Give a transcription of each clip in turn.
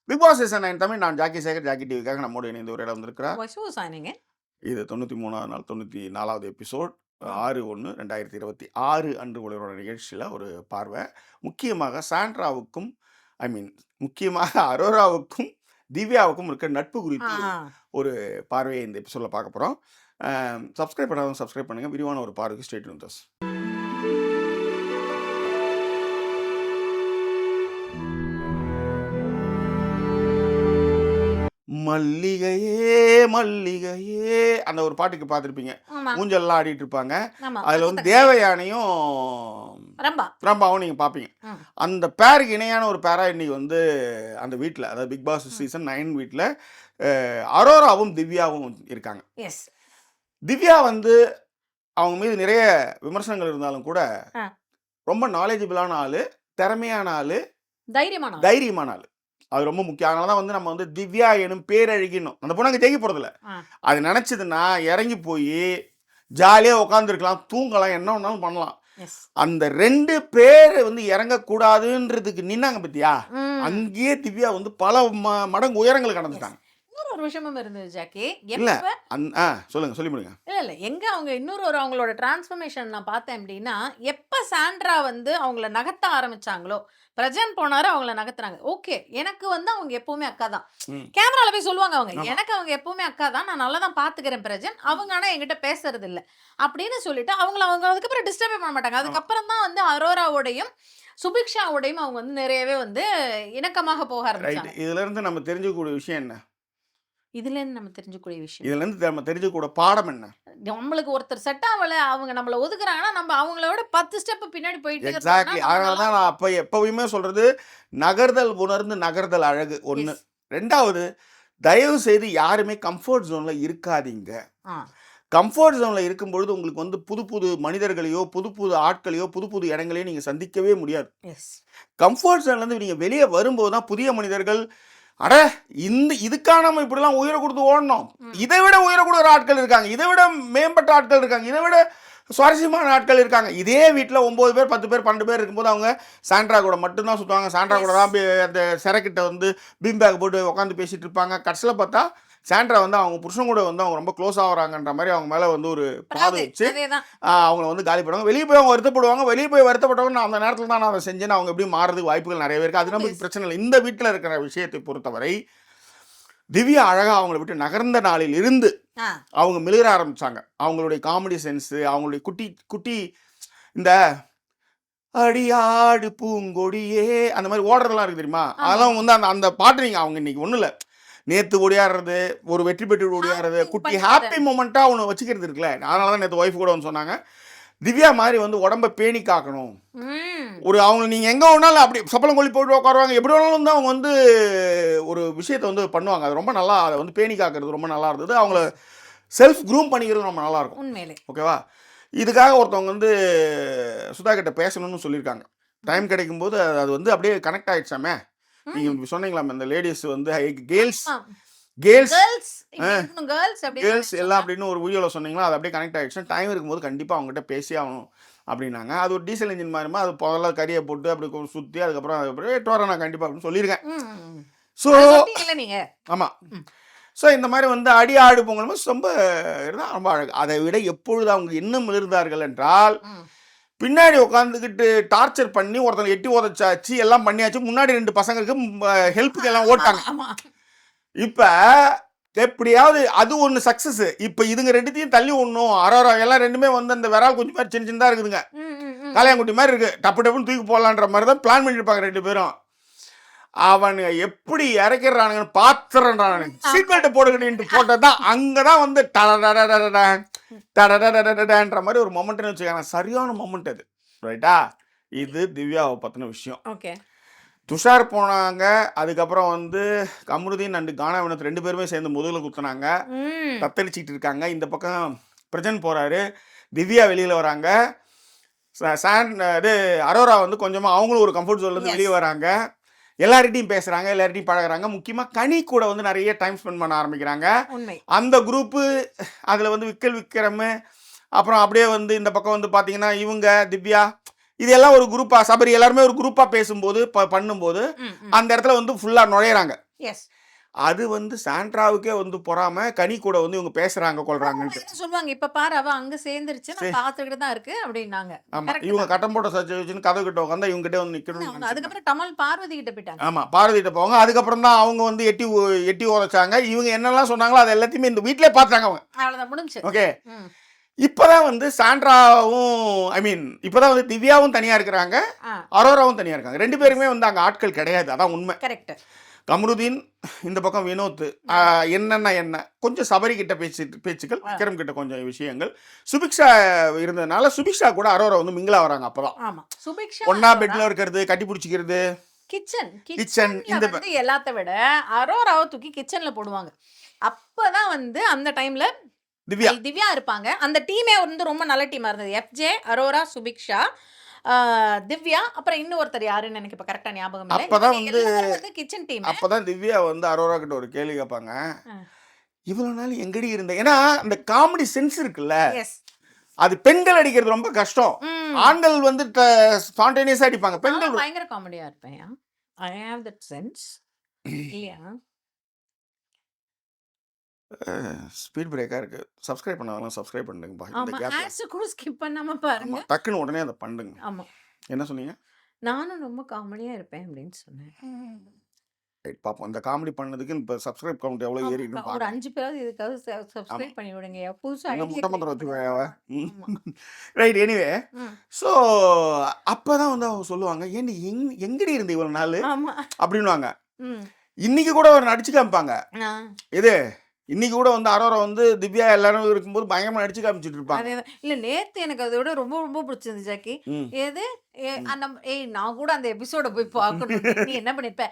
Big Boss season 9 Tamil. நான் Jackie Sekar. Jackie டிவிக்காக நம்மோடு இணைந்து ஒரு இடம் வந்திருக்கிறார். இது 93வது நாள், 94வது எபிசோட். 6/1/2026 அன்று உங்களோட நிகழ்ச்சியில் ஒரு பார்வை. முக்கியமாக சாண்ட்ராவுக்கும் முக்கியமாக அரோராவுக்கும் திவ்யாவுக்கும் இருக்கிற நட்பு குறித்து ஒரு பார்வையை இந்த எபிசோடில் பார்க்க போகிறோம். சப்ஸ்கிரைப் பண்ணாதவங்க சப்ஸ்கிரைப் பண்ணுங்கள். விரிவான ஒரு பார்வைக்கு ஸ்டேட் வித் மல்லிகையே மல்லிகையே அந்த ஒரு பாட்டுக்கு பார்த்துருப்பீங்க. ஊஞ்சல்லாம் ஆடிட்டு இருப்பாங்க. அதில் வந்து தேவயானையும் ரம்பாவும் நீங்கள் பார்ப்பீங்க. அந்த பேருக்கு இணையான ஒரு பேரா இன்னைக்கு வந்து அந்த வீட்டில், அதாவது பிக் பாஸ் சீசன் 9 வீட்டில் அரோராவும் திவ்யாவும் இருக்காங்க. திவ்யா வந்து அவங்க மீது நிறைய விமர்சனங்கள் இருந்தாலும் கூட ரொம்ப நாலேஜபிளான ஆள், திறமையான ஆள், தைரியமான ஆள். அது ரொம்ப முக்கியம். அதனால தான் வந்து நம்ம வந்து திவ்யா எனும் பேரழகினும் அந்த பொண்ணு அங்கே ஜெயிக்க போகிறதில்ல. அது நினச்சிதுன்னா இறங்கி போய் ஜாலியாக உட்காந்துருக்கலாம், தூங்கலாம், என்ன ஒன்றாலும் பண்ணலாம். அந்த 2 பேர் வந்து இறங்கக்கூடாதுன்றதுக்கு நின்னாங்க பத்தியா, அங்கேயே திவ்யா வந்து பல மடங்கு உயரங்களை கடந்துட்டாங்க. ஒரு விஷயமும் இருந்தது ஜாக்கி. இல்ல சொல்லுங்க, சொல்லி முடியுங்க. இல்ல எங்க அவங்க இன்னொரு அவங்களோட டிரான்ஸ்ஃபர்மேஷன் நான் பார்த்தேன் அப்படின்னா, எப்ப சாண்ட்ரா வந்து அவங்கள நகர்த்த ஆரம்பிச்சாங்களோ, பிரஜன் போனாரு அவங்கள நகர்த்துறாங்க. ஓகே, எனக்கு வந்து அவங்க எப்பவுமே அக்கா தான். கேமரால போய் சொல்லுவாங்க அவங்க, எனக்கு அவங்க எப்பவுமே அக்கா தான், நான் நல்லா தான் பாத்துக்கிறேன் பிரஜன், அவங்க ஆனா என்கிட்ட பேசுறது இல்ல அப்படின்னு சொல்லிட்டு அவங்க அதுக்கப்புறம் டிஸ்டர்பே பண்ண மாட்டாங்க. அதுக்கப்புறம் தான் வந்து அரோராவோடையும் சுபிக்ஷாவோடையும் அவங்க வந்து நிறையவே வந்து இணக்கமாக போக ஆரம்பிச்சாங்க. இதுல இருந்து நம்ம தெரிஞ்சுக்கூடிய விஷயம் என்ன? இதுல இருந்து நம்ம தெரிஞ்சுக்கூடிய விஷயம், இதுல இருந்து நம்ம தெரிஞ்சுக்கூட பாடம் என்ன? நம்மளுக்கு ஒருத்தர் செட் ஆகல, அவங்க நம்மள ஒதுக்குறாங்கன்னா நம்ம அவங்களோட 10 ஸ்டெப் பின்னாடி போயிட்டு எக்ஸாக்ட்லி. அதனால தான் நான் எப்பவுமே சொல்றது, நகர்தல் உணர்ந்து நகர்தல் அழகு ஒன்று. 2வது, தயவு செய்து யாருமே கம்ஃபர்ட் ஜோன்ல இருக்காதீங்க. கம்ஃபர்ட் ஜோன்ல இருக்கும்பொழுது உங்களுக்கு வந்து புது புது மனிதர்களையோ, புது புது ஆட்களையோ, புது புது இடங்களையோ நீங்க சந்திக்கவே முடியாது. கம்ஃபர்ட் ஜோன்ல இருந்து நீங்க வெளியே வரும்போது தான் புதிய மனிதர்கள், அட இதுக்காக நம்ம இப்படிலாம் உயிரை கொடுத்து ஓடணும், இதை விட உயிரை கொடுக்குற ஆட்கள் இருக்காங்க, இதை விட மேம்பட்ட ஆட்கள் இருக்காங்க, இதை விட சுவாரஸ்யமான ஆட்கள் இருக்காங்க. இதே வீட்டில் 9 பேர் 10 பேர் 12 பேர் இருக்கும்போது அவங்க சாண்ட்ரா கூட மட்டும்தான் சுற்றுவாங்க. சாண்ட்ரா கூட தான் அந்த சிறைக்கிட்ட வந்து பீம் பேக் போட்டு உட்காந்து பேசிகிட்டு இருப்பாங்க. கடைசியில் பார்த்தா சாண்ட்ரா வந்து அவங்க புருஷன் கூட வந்து அவங்க ரொம்ப க்ளோஸ் ஆகிறாங்கன்ற மாதிரி அவங்க மேலே வந்து ஒரு பாதை வச்சு அவங்கள வந்து காலி பண்ணுவாங்க. வெளியே போய் அவங்க வருத்தப்படுவாங்க. வெளியே போய் வருத்தப்பட்டவங்க நான் அந்த நேரத்தில் தான் நான் அதை செஞ்சேன்னு அவங்க எப்படி மாறுறதுக்கு வாய்ப்புகள் நிறையவே இருக்குது. அது நமக்கு பிரச்சனை இல்லை. இந்த வீட்டில் இருக்கிற விஷயத்தை பொறுத்தவரை திவ்யா அழகாக அவங்கள விட்டு நகர்ந்த நாளில் இருந்து அவங்க மெழுகிற ஆரம்பித்தாங்க. அவங்களுடைய காமெடி சென்ஸு, அவங்களுடைய குட்டி குட்டி இந்த அடியாடு பூங்கொடியே அந்த மாதிரி ஓடுறதெல்லாம் இருக்குது தெரியுமா, அதெல்லாம் வந்து அந்த பாட்டு நீங்கள் அவங்க இன்னைக்கு ஒன்றும் இல்லை, நேற்று ஓடியாடுறது, ஒரு வெற்றி பெற்று ஓடியாடுறது, குட்டி ஹாப்பி மூமெண்ட்டாக ஒன்று வச்சுக்கிறது இருக்குல்ல. அதனால தான் நேற்று ஒய்ஃப் கூட வந்து சொன்னாங்க, திவ்யா மாதிரி வந்து உடம்பை பேணி காக்கணும். ஒரு அவங்க நீங்கள் எங்கே வேணாலும் அப்படி சப்பளம் கொல்லி போட்டு உட்காருவாங்க, எப்படி வேணாலும் வந்து அவங்க வந்து ஒரு விஷயத்தை வந்து பண்ணுவாங்க. அது ரொம்ப நல்லா, அதை வந்து பேணி காக்கிறது ரொம்ப நல்லா இருந்தது. அவங்கள செல்ஃப் க்ரூம் பண்ணிக்கிறது ரொம்ப நல்லாயிருக்கும். உண்மையிலே ஓகேவா. இதுக்காக ஒருத்தவங்க வந்து சுதா கிட்ட பேசணும்னு சொல்லியிருக்காங்க. டைம் கிடைக்கும்போது அது வந்து அப்படியே கனெக்ட் ஆகிடுச்சாமே. நீங்கள் சொன்னீங்களாம் இந்த லேடிஸ் வந்து கேர்ள்ஸ் எல்லாம் அப்படின்னு ஒரு வீடியோவில் சொன்னீங்களா, அது அப்படியே கனெக்ட் ஆகிடுச்சுன்னா டைம் இருக்கும்போது கண்டிப்பாக அவங்ககிட்ட பேசி ஆகணும் அப்படின்னாங்க. அது ஒரு டீசல் இன்ஜின் மாதிரிமா, அது முதல்ல கறியை போட்டு அப்படி சுற்றி அதுக்கப்புறம் 8 வாரம் நான் கண்டிப்பாக அப்படின்னு சொல்லியிருக்கேன். ஸோ ஆமாம். ஸோ இந்த மாதிரி வந்து அடி ஆடு பொங்கல் ரொம்ப ரொம்ப அழகு. அதை விட எப்பொழுது அவங்க இன்னும் இருந்தார்கள் என்றால், பின்னாடி உட்காந்துக்கிட்டு டார்ச்சர் பண்ணி ஒருத்தனை எட்டி உதச்சாச்சு, எல்லாம் பண்ணியாச்சு, முன்னாடி 2 பசங்களுக்கு ஹெல்ப்புக்கு எல்லாம் ஓட்டாங்க. இப்போ எப்படியாவது அது ஒன்று சக்ஸஸ். இப்போ இதுங்க 2த்தையும் தள்ளி ஒன்றும் அரோரா எல்லாம் 2மே வந்து அந்த விரால் குஞ்சு மாதிரி சின்ன சின்னதாக இருக்குதுங்க, காளையாங்குட்டி மாதிரி இருக்குது, டப்பு டப்புன்னு தூக்கி போடலான்ற மாதிரி தான் பிளான் பண்ணியிருப்பாங்க 2 பேரும். அவனுங்க எப்படி இறக்கிறானுங்கன்னு பார்த்துறானுங்க. சீட் பெல்ட் போட்டுக்கிட்டு போட்டது தான் அங்கே தான் வந்து டடன்ற மாதிரி ஒரு மொமெண்ட்னு வச்சுக்காங்க. சரியான மொமெண்ட் அது, ரைட்டா. இது திவ்யாவை பற்றின விஷயம். ஓகே. துஷார் போனாங்க, அதுக்கப்புறம் வந்து கமருதீன் அண்டு கானா வினோத் 2 பேருமே சேர்ந்து முதுகில் குத்துனாங்க, தத்தளிச்சிட்டு இருக்காங்க. இந்த பக்கம் பிரஜன் போகிறாரு, திவ்யா வெளியில் வராங்க, இது அரோரா வந்து கொஞ்சமாக அவங்களும் ஒரு கம்ஃபர்ட் ஜோன்லேருந்து வெளியே வராங்க, எல்லார்கிட்டையும் பேசுகிறாங்க, எல்லார்கிட்டையும் பழகிறாங்க. முக்கியமாக கனி கூட வந்து நிறைய டைம் ஸ்பெண்ட் பண்ண ஆரம்பிக்கிறாங்க. அந்த குரூப்பு அதில் வந்து விக்ரம், அப்புறம் அப்படியே வந்து இந்த பக்கம் வந்து பார்த்தீங்கன்னா இவங்க திவ்யா, இதெல்லாம் ஒரு குரூப்பாக சபரி எல்லாருமே ஒரு குரூப்பாக பேசும்போது பண்ணும்போது அந்த இடத்துல வந்து ஃபுல்லாக நுழையிறாங்க. எஸ். அது வந்து சாண்ட்ராவுக்கே வந்து பொறாம கனி கூட வந்து இவங்க பேசுறாங்க கொள்றாங்கன்ட்டு. சொல்லுவாங்க, இப்ப பாரு அவ அங்க சேர்ந்துருச்சு, நான் பார்த்துக்கிட்டு தான் இருக்கு அப்படின்னாங்க. ஆமா. கரெக்ட் இவங்க தான். கட்டம் போட்ட சர்ச்சை வச்சுன்னு கதவு கிட்ட உட்காந்தா இவங்க கிட்ட வந்து நிக்கணும்னு அவங்க நினைச்சிருக்காங்க. அதுக்கப்புறம் கமல் பார்வதி கிட்ட போயிட்டாங்க. ஆமா. பாரதிட்ட போவாங்க. அதுக்கப்புறம் தான் அவங்க வந்து எட்டி உதைச்சாங்க. இவங்க என்னெல்லாம் சொன்னாங்களோ அது எல்லாத்தையுமே இந்த வீட்லயே பார்த்தாங்க அவங்க. அவ்வளவுதான் முடிஞ்சு. ஓகே. இப்பதான் வந்து சாண்ட்ராவும் ஐ மீன் இப்பதான் வந்து திவ்யாவும் தனியா இருக்கிறாங்க, அரோராவும் தனியா இருக்காங்க. 2 பேருமே வந்து அங்க ஆட்கள் கிடையாது. அதான் உண்மை. கரெக்ட். கமருதீன் இந்த பக்கம் வினோத், என்னன்னா என்ன கொஞ்சம் சபரி கிட்ட பேச்சுக்கள், விக்ரம் கிட்ட கொஞ்சம் விஷயங்கள், சுபிக்ஷா இருந்ததுனால சுபிக்ஷா கூட அரோரா வந்து மிங்கிலா வராங்க. அப்பதான் ஆமா. சுபிக்ஷா ஒன்னா பெட்ல இருக்கிறது, கட்டி பிடிச்சிக்கிறது, கிச்சன் இந்த வந்து எல்லாத்த விட அரோராவை தூக்கி கிச்சன்ல போடுவாங்க. அப்பதான் வந்து அந்த டைம்ல திவ்யா இருப்பாங்க. அந்த டீமே வந்து ரொம்ப நல்ல டீமா இருந்தது. எஃப்ஜே, அரோரா, சுபிக்ஷா, திவ்யா, அப்புறம் இன்னொருத்தர் யாருன்னு எனக்கு இப்ப கரெக்டா ஞாபகம் இல்லை. அப்பதான் வந்து கிச்சன் டீம். அப்பதான் திவ்யா வந்து அரோரா கிட்ட ஒரு கேள்வி கேட்பாங்க, இவ்வளவு நாள் எங்கடி இருந்த? ஏன்னா அந்த காமெடி சென்ஸ் இருக்குல்ல, அது பெண்கள் அடிக்கிறது ரொம்ப கஷ்டம். ஆண்கள் வந்து ஸ்பான்டேனியஸா அடிப்பாங்க, பெண்கள் பயங்கர காமெடியா இருப்பேன். ஐ ஹேவ் தட் சென்ஸ் இல்லையா? ஸ்பீட் பிரேக்கா இருக்கு. சப்ஸ்கிரைப் பண்ணாதவங்க சப்ஸ்கிரைப் பண்ணுங்கப்பா. இந்த கேப்ல ஆட்ஸ் கூட ஸ்கிப் பண்ணாம பாருங்க. டக்குன்னு உடனே அதை பண்ணுங்க. ஆமா. என்ன சொன்னீங்க? நானும் ரொம்ப காமெடியா இருப்பேன் அப்படின்னு சொன்னேன். ரைட், பாப்போம். இந்த காமெடி பண்ணதுக்கு இப்ப சப்ஸ்கிரைப் கவுண்ட் எவ்வளவு ஏறி இருக்கு ஒரு 5 பேராவது இதுக்காக சப்ஸ்கிரைப் பண்ணி விடுங்க. புதுசா முட்டை மந்திரம் வச்சு. ரைட், எனிவே ஸோ அப்பதான் வந்து அவங்க சொல்லுவாங்க, ஏண்டி எங்கடி இருந்த இவ்வளவு நாள் அப்படின்னுவாங்க. இன்னைக்கு கூட அவர் நடிச்சு காமிப்பாங்க. இது இன்னைக்கு கூட வந்து அரோரா வந்து திவ்யா எல்லாரும் இருக்கும்போது பயங்கரமா நடிச்சு காமிச்சிட்டு இருப்பாங்க. இல்ல நேத்து எனக்கு அதை விட ரொம்ப ரொம்ப பிடிச்சிருந்துச்சு ஜாக்கி. ஏது நான் கூட அந்த எபிசோட போய் பார்க்கணும். நீ என்ன பண்ணிருப்ப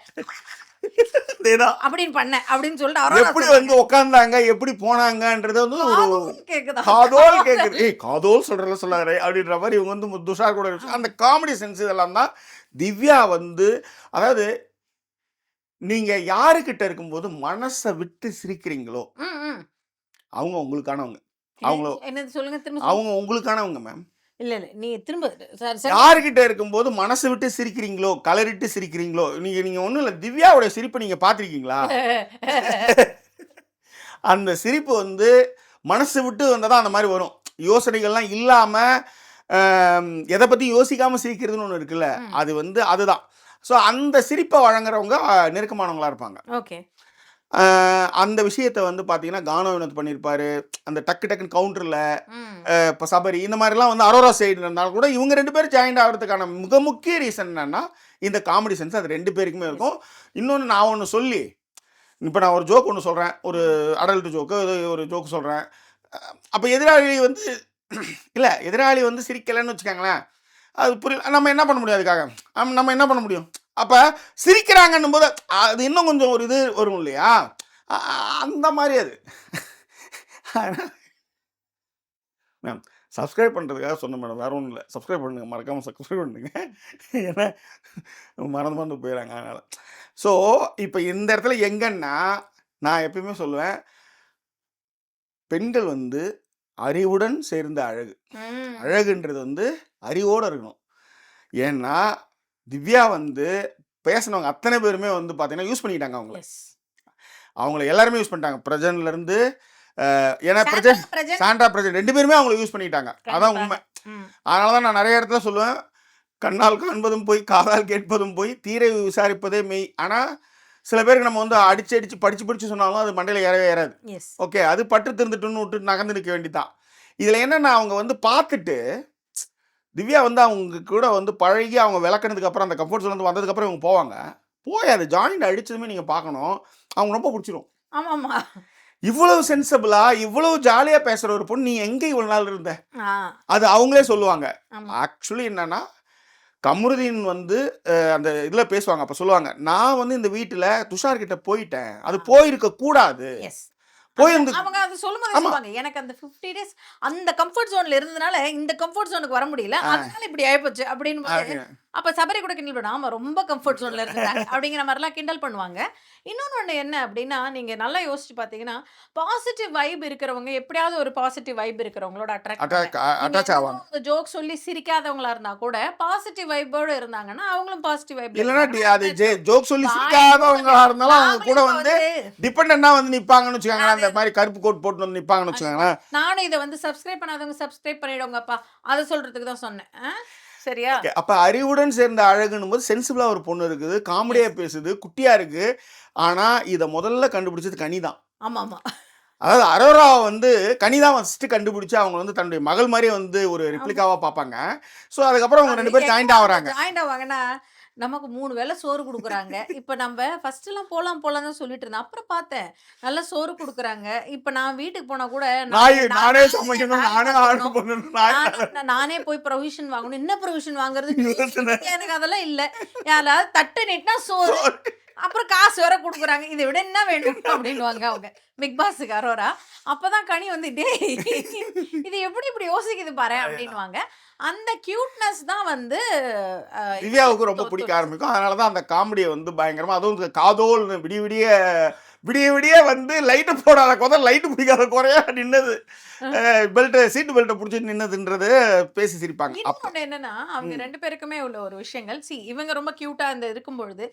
அப்படின்னு பண்ண அப்படின்னு சொல்லிட்டு எப்படி வந்து உட்கார்ந்தாங்க, எப்படி போனாங்கன்றது வந்து ஒரு காதோல் கேக்குது. காதோல் சொல்றல சொல்லாரு அப்படின்ற மாதிரி இவங்க வந்து துஷார் கூட அந்த காமெடி சென்ஸ் இதெல்லாம் தான் திவ்யா வந்து. அதாவது நீங்க யாருக்கிட்ட இருக்கும்போது மனசை விட்டு சிரிக்கிறீங்களோ அவங்க உங்களுக்கானவங்க. அவங்க உங்களுக்கானவங்க மேம். இல்ல நீ திரும்ப யாருக்கிட்ட இருக்கும்போது மனசு விட்டு சிரிக்கிறீங்களோ, கலரிட்டு சிரிக்கிறீங்களோ, நீங்க ஒண்ணும் இல்ல, திவ்யாவோட சிரிப்பை நீங்க பாத்திருக்கீங்களா? அந்த சிரிப்பு வந்து மனசு விட்டு வந்ததான் அந்த மாதிரி வரும். யோசனைகள்லாம் இல்லாம எதை பத்தி யோசிக்காம சிரிக்கிறதுன்னு ஒண்ணு இருக்குல்ல, அது வந்து அதுதான். ஸோ அந்த சிரிப்பை வழங்குறவங்க நெருக்கமானவங்களா இருப்பாங்க. ஓகே. அந்த விஷயத்த வந்து பார்த்தீங்கன்னா கானோ வினோத் பண்ணியிருப்பாரு. அந்த டக்குன்னு கவுண்டரில் இப்போ சபரி இந்த மாதிரிலாம் வந்து அரோரா சைடு இருந்தாலும் கூட இவங்க 2 பேரும் ஜாயின்ட் ஆகிறதுக்கான மிக முக்கிய ரீசன் என்னன்னா இந்த காமெடி சென்ஸ் அது 2 பேருக்குமே இருக்கும். இன்னொன்று நான் ஒன்று சொல்லி, இப்போ நான் ஒரு ஜோக் ஒன்று சொல்கிறேன், ஒரு அடல்ட் ஜோக்கு, ஒரு ஜோக்கு சொல்கிறேன். அப்போ எதிராளி வந்து இல்லை, எதிராளி வந்து சிரிக்கலைன்னு வச்சுக்கோங்களேன், அது புரியல, நம்ம என்ன பண்ண முடியும்? அதுக்காக நம்ம என்ன பண்ண முடியும்? அப்போ சிரிக்கிறாங்கன்னும் போது அது இன்னும் கொஞ்சம் ஒரு இது வரும் இல்லையா, அந்த மாதிரி அது. மேம் சப்ஸ்கிரைப் பண்ணுறதுக்காக சொன்னேன் மேடம், வேறு ஒன்றும் இல்லை. சப்ஸ்கிரைப் பண்ணுங்க, மறக்காமல் சப்ஸ்கிரைப் பண்ணுங்க. ஏன்னா மறந்து போயிடறாங்க அதனால். ஸோ இப்போ இந்த இடத்துல எங்கன்னா நான் எப்பயுமே சொல்லுவேன், பெண்கள் வந்து அறிவுடன் சேர்ந்த அழகு. அழகுன்றது வந்து அறிவோடு இருக்கணும். ஏன்னா திவ்யா வந்து பேசினவங்க அத்தனை பேருமே வந்து பார்த்தீங்கன்னா யூஸ் பண்ணிக்கிட்டாங்க அவங்கள எல்லாருமே யூஸ் பண்ணிட்டாங்க. பிரஜன்லேருந்து ஏன்னா சாண்ட்ரா பிரஜன் 2 பேருமே அவங்கள யூஸ் பண்ணிக்கிட்டாங்க. அதான் உண்மை. அதனால தான் நான் நிறைய இடத்துல சொல்லுவேன், கண்ணால் காண்பதும் போய் காதால் கேட்பதும் போய் தீரை விசாரிப்பதே மெய். ஆனால் சில பேருக்கு நம்ம வந்து அடிச்சு படிச்சு சொன்னாலும் அது மண்டையில் ஏறவே ஏறாது. ஓகே, அது பட்டு திருந்துட்டுன்னு விட்டு நகர்ந்து நிற்க வேண்டிதான். இதில் என்னென்னா அவங்க வந்து பார்த்துட்டு திவ்யா வந்து அவங்க கூட வந்து பழகி அவங்க விளக்குனதுக்கு அப்புறம் அந்த கம்ஃபர்ட் ஜோன் வந்ததுக்கப்புறம் இவங்க போவாங்க. போய் அது ஜாயிண்ட் அடிச்சதுமே நீங்கள் பார்க்கணும், அவங்க ரொம்ப பிடிச்சிரும். ஆமாம்மா, இவ்வளவு சென்சிபிளா இவ்வளவு ஜாலியா பேசுற ஒரு பொண்ணு நீ எங்க இவ்வளவு நாள் இருந்த, அது அவங்களே சொல்லுவாங்க. ஆக்சுவலி என்னன்னா கமருதீன் வந்து அந்த இதுல பேசுவாங்க. அப்ப சொல்லுவாங்க, நான் வந்து இந்த வீட்டுல துஷார் கிட்ட போயிட்டேன், அது போயிருக்க கூடாது. அவங்க அது சொல்லுவாங்க, எனக்கு அந்த 50 days அந்த கம்ஃபர்ட் ஜோன்ல இருந்ததுனால இந்த கம்ஃபர்ட் ஜோனுக்கு வர முடியல, அதனால இப்படி ஆயிப்போச்சு அப்படின்னு அப்ப சபரி கூட கிண்டல் பண்ணுவாங்க. ஆமா ரொம்ப கம்ஃபர்ட் ஜோன்ல இருக்கிறாங்க அப்படிங்கிற மாதிரிலாம் கிண்டல் பண்ணுவாங்க. இன்னொன்னு ஒண்ணு என்ன அப்படின்னா, நீங்க நல்லா யோசிச்சு பார்த்தீங்கன்னா, பாசிட்டிவ் வைப் இருக்கிறவங்க எப்படியாவது ஒரு பாசிட்டிவ் வைப் இருக்கிறவங்களோட அட்ராக்ட் அட்டாச் நீங்க அட்டாச் ஆவாங்க. ஜோக் சொல்லி சிரிக்காதவங்களா இருந்தா கூட பாசிட்டிவ் வைப்போட இருந்தாங்கன்னா, அவங்களும் பாசிட்டிவ் வைப்ல இல்லைன்னா இருந்தாங்கன்னா அது ஜோக் சொல்லி சிரிக்காதவங்களா இருந்தாலும் அவங்க கூட வந்து டிபெண்டா வந்து நிப்பாங்கன்னு வச்சுக்கோங்களேன். அந்த மாதிரி கருப்பு கோட் போட்டு வந்து நிப்பாங்கன்னு வச்சுக்கோங்களேன். நானும் இத வந்து சப்ஸ்கிரைப் பண்ணாதவங்க சப்ஸ்கிரைப் பண்ணிடுங்கப்பா. அத சொல்றதுக்கு தான் சொன்னேன். சரியா? அப்ப அறிவுடன் சேர்ந்த அழகுன்னும் போது சென்சிபிளா ஒரு பொண்ணு இருக்குது, காமெடியா பேசுது, குட்டியா இருக்கு. ஆனா இத முதல்ல கண்டுபிடிச்சது கனி தான். ஆமாமா. அதாவது அரோராவை வந்து கனி தான் ஃபர்ஸ்ட் கண்டுபிடிச்சு அவங்க வந்து தன்னுடைய மகள் மாதிரியே வந்து ஒரு ரெப்ளிகாவா பார்ப்பாங்க. ஸோ அதுக்கப்புறம் அவங்க 2 பேரும் ஜாயிண்ட் ஆகுறாங்க. ஜாயிண்ட் ஆவாங்கன்னா, நமக்கு 3 வேள சோறு குடுக்குறாங்க. இப்ப நம்ப ஃபர்ஸ்ட்லாம் போலாம் போலாம் தான் சொல்லிட்டு இருந்தேன். அப்புறம் பார்த்தேன். நல்லா சோறு குடுக்குறாங்க. இப்ப நான் வீட்டுக்கு போனா கூட நானே சமைக்கணும், நானே ஆர்டர் பண்ணணும், நானே போய் ப்ரொவிஷன் வாங்கணும். என்ன ப்ரொவிஷன் வாங்குறது? எனக்கு அதெல்லாம் இல்ல. யாராவது தட்டு நீட்டினா சோறு. அப்புறம் காசு வேற குடுக்குறாங்க. இதை விட என்ன வேணும் அப்படின்னுவாங்க அவங்க. பிக் பாஸுக்கு அரோரா. அப்பதான் கனி வந்து டேய் இது எப்படி இப்படி யோசிக்குது பாரு அப்படின்னுவாங்க. அந்த கியூட்னஸ் தான் வந்து திவ்யாவுக்கு ரொம்ப பிடிக்க ஆரம்பிக்கும். அதனால தான் அந்த காமெடியை வந்து பயங்கரமா, அதுவும் காதோல்னு விடிய விடிய வந்து லைட்டு போடாத குறை, லைட்டு பிடிக்காத குறையா நின்னது, சீட்டு பெல்ட்டை பிடிச்சிட்டு நின்னதுன்றது பேசி சிரிப்பாங்க. இன்னொன்னு என்னன்னா, அவங்க 2 பேருக்குமே உள்ள ஒரு விஷயங்கள், இவங்க ரொம்ப கியூட்டா இருக்கும் பொழுது,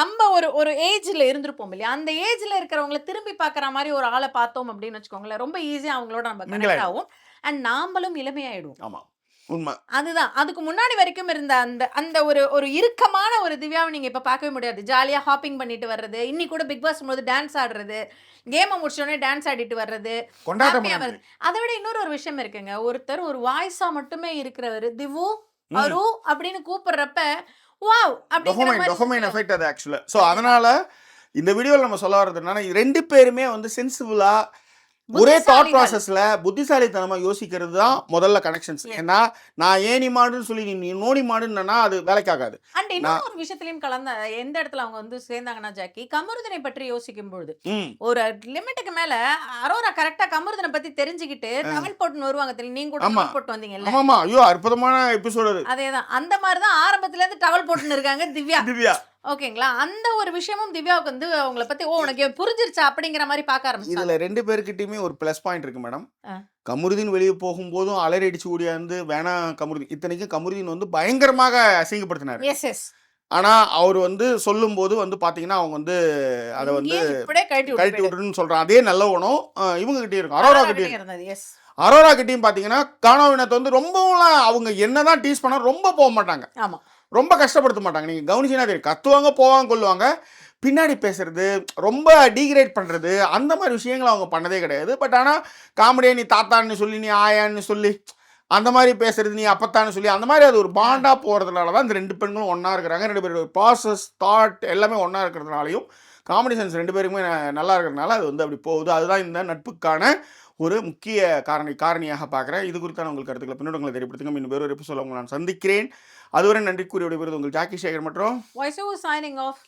நம்ம ஒரு ஏஜ்ல இருந்திருப்போம் இல்லையா? அந்த ஏஜ்ல இருக்கிறவங்கள திரும்பி பார்க்குற மாரி ஒரு ஆள பார்த்தோம் அப்படின்னு வச்சுக்கோங்களேன், ரொம்ப ஈஸியா அவங்களோட நம்ம கனெக்ட் ஆகும். அண்ட் நாமளும் இளமையாயிடுவோம். ஆமா, உண்மை. அதுதான். அதுக்கு முன்னாடி வரைக்கும் இருந்த அந்த ஒரு இறுக்கமான ஒரு திவ்யாவை நீங்க இப்ப பார்க்கவே முடியாது. ஜாலியா ஹாப்பிங் பண்ணிட்டு வர்றது, இன்னைக்கு கூட பிக் பாஸ் போது டான்ஸ் ஆடுறது, கேம முடிச்ச உடனே டான்ஸ் ஆடிட்டு வர்றது, ஹாப்பியா வருது. அதை விட இன்னொரு ஒரு விஷயம் இருக்குங்க. ஒருத்தர் ஒரு வாய்ஸா மட்டுமே இருக்கிறவரு, திவு, அரு அப்படின்னு கூப்பிடுறப்ப, வாவ் அப்படிங்கிற மாதிரி டொபமைன் எஃபெக்ட் அது ஆக்சுவலா. ஸோ அதனால இந்த வீடியோவில் நம்ம சொல்ல வர்றது என்னன்னா, 2 பேருமே வந்து சென்சிபிளா ஒரே தாட் ப்ராசஸ்ல புத்திசாலித்தனமா யோசிக்கிறது தான் முதல்ல கனெக்ஷன்ஸ். ஏன்னா நான் ஏனி மாடுன்னு சொல்லி நீ நோனி மாடுன்னா அது வேலைக்காகாது. அண்ட் இன்னொரு விஷயத்திலையும் கலந்த எந்த இடத்துல அவங்க வந்து சேர்ந்தாங்கன்னா ஜாக்கி, கமருதனை பற்றி யோசிக்கும் பொழுது ஒரு லிமிட்டுக்கு மேல அரோரா கரெக்டா கமருதனை பத்தி தெரிஞ்சுக்கிட்டு டவல் போட்டுன்னு வருவாங்க தெரியும். நீங்க கூட டவல் போட்டு வந்தீங்கல்ல? ஆமா, ஐயோ அற்புதமான எபிசோட் அது. அதேதான். அந்த மாதிரி தான் ஆரம்பத்துல இருந்து டவல் போட்டுன்னு இருக்காங்க திவ்யா. ஓகேங்களா? அந்த ஒரு விஷயமும் திவ்யாவுக்கு வந்து அவங்கள பத்தி உனக்கு புரிஞ்சிருச்சா அப்படிங்கிற மாதிரி பார்க்க ஆரம்பிச்சாங்க. இதுல 2 பேர்கிட்டயுமே ஒரு பிளஸ் பாயிண்ட் இருக்கு மேடம். கமருதீன் வெளியே போகும்போதும் அலறி அடிச்சு ஓடியாந்து வேணாம் கமருதீன், இத்தனைக்கும் கமருதீன் வந்து பயங்கரமாக அசிங்கப்படுத்தினாரு. எஸ். ஆனா அவர் வந்து சொல்லும் போது வந்து பாத்தீங்கன்னா அவங்க வந்து அதை வந்து கழட்டி விட்டுன்னு சொல்றான். அதே நல்ல குணம் இவங்க கிட்டே இருக்கும், அரோரா கிட்டே இருந்தது. அரோரா கிட்டையும் பாத்தீங்கன்னா காணவினத்தை வந்து ரொம்பலாம் அவங்க என்னதான் டீஸ் பண்ணா ரொம்ப போக மாட்டாங்க. ஆமா, ரொம்ப கஷ்டப்படுத்த மாட்டாங்க. நீங்கள் கவனிச்சிங்கன்னா தெரியும், கத்துவாங்க, போவாங்க, கொள்ளுவாங்க, பின்னாடி பேசுறது, ரொம்ப டீக்ரேட் பண்ணுறது, அந்த மாதிரி விஷயங்களை அவங்க பண்ணதே கிடையாது. பட் ஆனால் காமெடியாக நீ தாத்தான்னு சொல்லி, நீ ஆயான்னு சொல்லி, அந்த மாதிரி பேசுறது, நீ அப்பத்தான்னு சொல்லி, அந்த மாதிரி அது ஒரு பாண்டாக போகிறதுனால தான் இந்த 2 பெண்களும் ஒன்றா இருக்கிறாங்க. 2 பேரோட ப்ராசஸ், தாட் எல்லாமே ஒன்றா இருக்கிறதுனாலையும் காமெடி சென்ஸ் 2 பேருக்குமே நல்லா இருக்கிறதுனால அது வந்து அப்படி போகுது. அதுதான் இந்த நட்புக்கான ஒரு முக்கிய காரணியாக பார்க்குறேன். இது குறித்தான உங்கள் கருத்துக்களை பின்னோட உங்களை தெரியப்படுத்துங்க. இன்னும் வேறு எபிசோட உங்களை நான் சந்திக்கிறேன். அதுவரை நன்றி கூறி விடைபெறுவது உங்கள் ஜாக்கி சேகர் மற்றும் வாய்ஸ் ஓவர் சைனிங் ஆஃப்.